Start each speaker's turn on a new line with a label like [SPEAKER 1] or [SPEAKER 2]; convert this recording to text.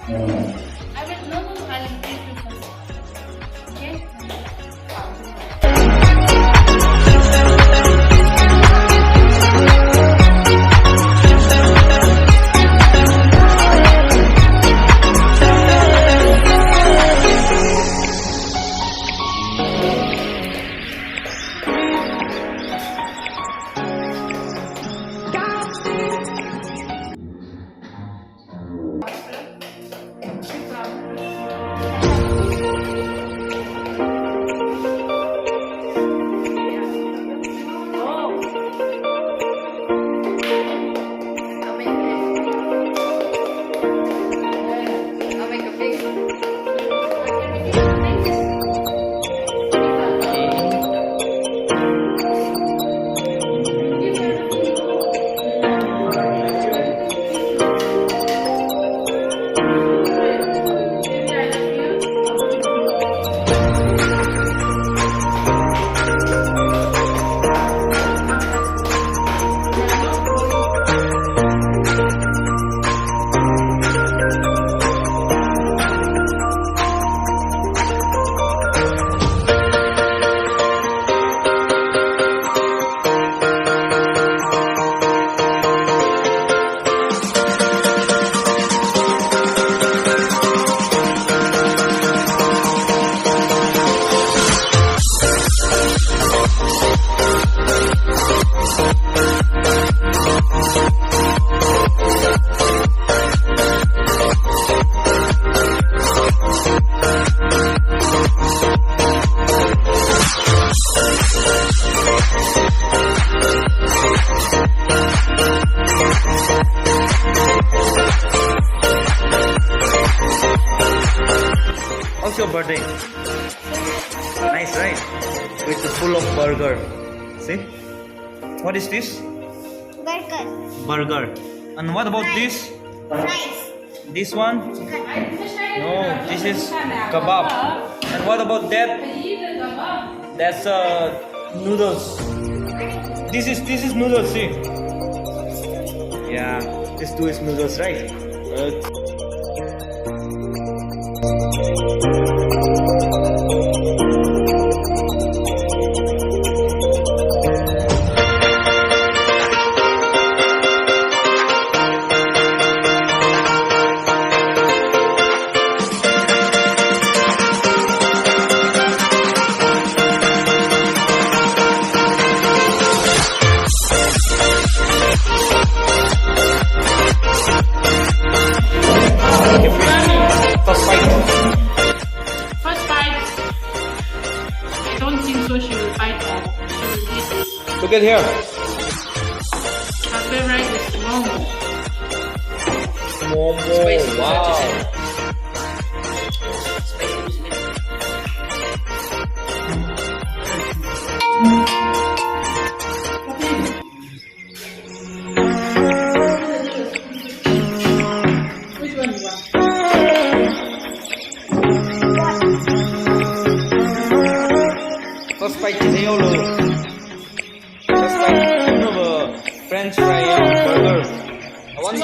[SPEAKER 1] I will no, I'll take you first. Okay?
[SPEAKER 2] How's your birthday? Nice, right? With full of burger. See? What is this?
[SPEAKER 3] Burger.
[SPEAKER 2] Burger. And what about this?
[SPEAKER 3] Rice.
[SPEAKER 2] This one? No, this is kebab. And what about that? That's noodles. This is noodles, see? Yeah, this too is noodles, right?
[SPEAKER 1] First bite. I don't think so she will bite all. She will eat.
[SPEAKER 2] Look at here.
[SPEAKER 1] Her favorite is momo.
[SPEAKER 2] Momo. Wow.
[SPEAKER 1] Which one you want?
[SPEAKER 2] First bite is yellow. First bite of a French fry burger. I want